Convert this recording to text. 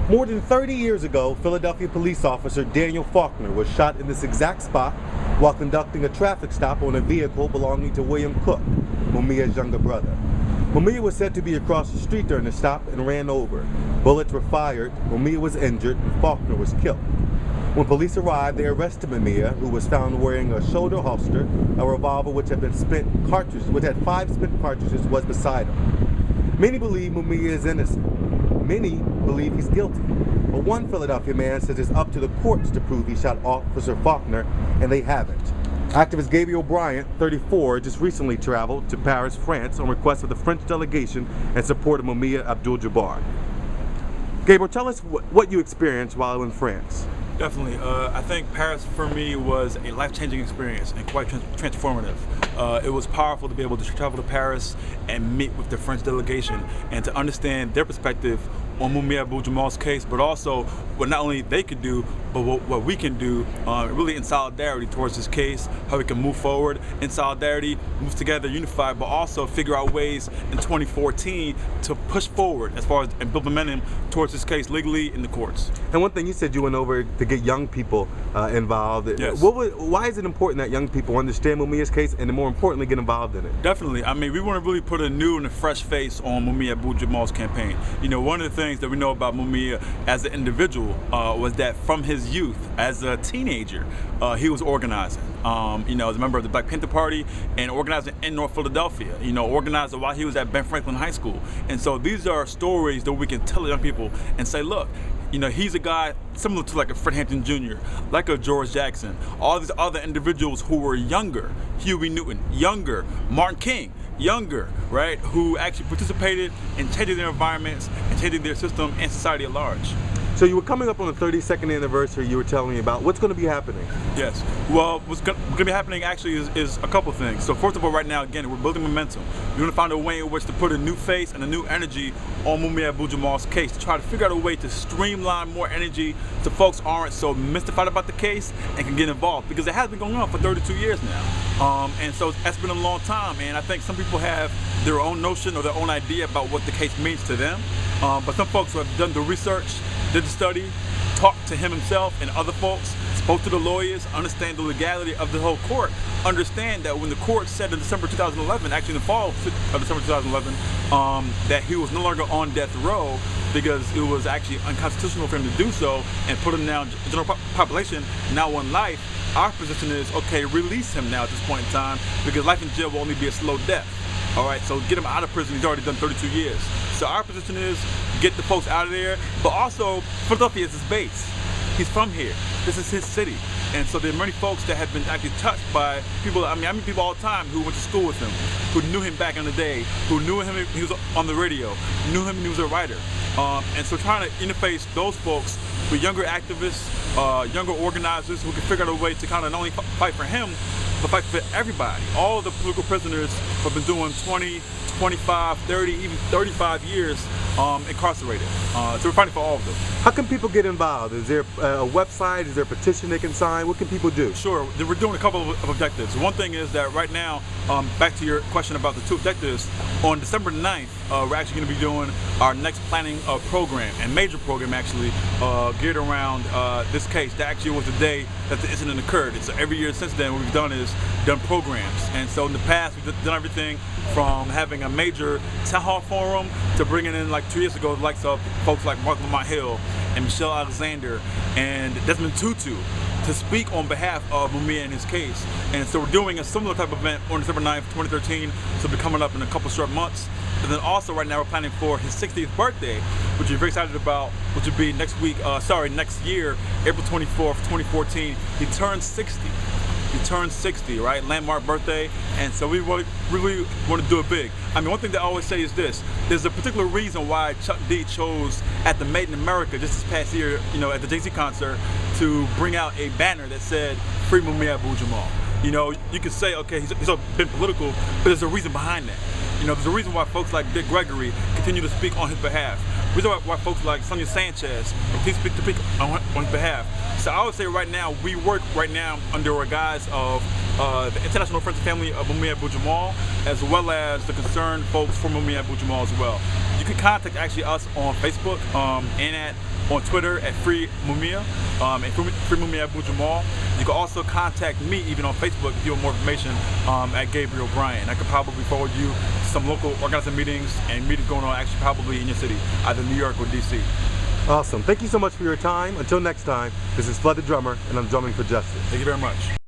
More than 30 years ago, Philadelphia police officer Daniel Faulkner was shot in this exact spot while conducting a traffic stop on a vehicle belonging to William Cook, Mumia's younger brother. Mumia was said to be across the street during the stop and ran over. Bullets were fired, Mumia was injured, and Faulkner was killed. When police arrived, they arrested Mumia, who was found wearing a shoulder holster. A revolver which had 5 spent cartridges was beside him. Many believe Mumia is innocent. Many believe he's guilty. But one Philadelphia man says it's up to the courts to prove he shot Officer Faulkner, and they haven't. Activist Gabriel Bryant, 34, just recently traveled to Paris, France on request of the French Delegation in support of Mumia Abu-Jamal. Gabriel, tell us what you experienced while in France. Definitely. I think Paris for me was a life-changing experience and quite transformative. It was powerful to be able to travel to Paris and meet with the French delegation and to understand their perspective on Mumia Abu-Jamal's case, but also what not only they could do, but what we can do really in solidarity towards this case, how we can move forward in solidarity, move together, unified, but also figure out ways in 2014 to push forward as far as and build momentum towards this case legally in the courts. And one thing you said, you went over to get young people involved. Yes. Why is it important that young people understand Mumia's case and more importantly get involved in it? Definitely. I mean, we want to really put a new and a fresh face on Mumia Abu-Jamal's campaign. You know, one of the things that we know about Mumia as an individual was that from his youth, as a teenager, he was organizing. You know, as a member of the Black Panther Party and organizing in North Philadelphia. You know, organizing while he was at Ben Franklin High School. And so these are stories that we can tell young people and say, look, you know, he's a guy similar to like a Fred Hampton Jr., like a George Jackson, all these other individuals who were younger, Huey Newton, younger, Martin King, younger, right, who actually participated in changing their environments and changing their system and society at large. So you were coming up on the 32nd anniversary you were telling me about. What's going to be happening? Yes. Well, what's going to be happening actually is a couple things. So first of all, right now, again, we're building momentum. We want to find a way in which to put a new face and a new energy on Mumia Abu-Jamal's case, to try to figure out a way to streamline more energy so folks aren't so mystified about the case and can get involved, because it has been going on for 32 years now. And so that's been a long time, and I think some people have their own notion or their own idea about what the case means to them. But some folks who have done the research, did the study, talked to him himself and other folks, spoke to the lawyers, understand the legality of the whole court, understand that when the court said in December 2011, actually in the fall of December 2011, that he was no longer on death row because it was actually unconstitutional for him to do so and put him down, general population, now one life, our position is, okay, release him now at this point in time, because life in jail will only be a slow death. All right, so get him out of prison. He's already done 32 years. So our position is get the folks out of there, but also Philadelphia is his base. He's from here. This is his city. And so there are many folks that have been actually touched by people. I meet people all the time who went to school with him, who knew him back in the day, who knew him he was on the radio, knew him when he was a writer. And so trying to interface those folks with younger activists, younger organizers who can figure out a way to kind of not only fight for him, but fight for everybody. All the political prisoners have been doing 20, 25, 30, even 35 years incarcerated. So we're fighting for all of them. How can people get involved? Is there a website? Is there a petition they can sign? What can people do? Sure, we're doing a couple of objectives. One thing is that right now, back to your question about the two objectives, on December 9th, we're actually going to be doing our next planning program, and major program actually, geared around this case. That actually was the day that the incident occurred. And so every year since then, what we've done is done programs. And so in the past, we've done everything from having a major town hall forum to bringing in, like 2 years ago, the likes of folks like Mark Lamont Hill and Michelle Alexander and Desmond Tutu to speak on behalf of Mumia and his case. And so we're doing a similar type of event on December 9th, 2013, so it'll be coming up in a couple short months. And then also right now we're planning for his 60th birthday, which we're very excited about, which will be next year, April 24th, 2014. He turns 60. He turned 60, right? Landmark birthday. And so we really want to do it big. I mean, one thing that I always say is this. There's a particular reason why Chuck D chose at the Made in America just this past year, you know, at the Jay-Z concert, to bring out a banner that said, "Free Mumia Abu-Jamal." You know, you could say, okay, he's been political, but there's a reason behind that. You know, there's a reason why folks like Dick Gregory continue to speak on his behalf. There's a reason why folks like Sonia Sanchez continue to speak on his behalf. So I would say right now, we work right now under a guise of the International Friends and Family of Mumia Abu-Jamal, as well as the concerned folks for Mumia Abu-Jamal as well. You can contact actually us on Facebook and on Twitter at Free Mumia and Free Mumia Abu-Jamal. You can also contact me even on Facebook if you want more information at Gabriel Bryant. I could probably forward you to some local organizing meetings and meetings going on actually probably in your city, either New York or DC. Awesome. Thank you so much for your time. Until next time, this is Flood the Drummer, and I'm drumming for justice. Thank you very much.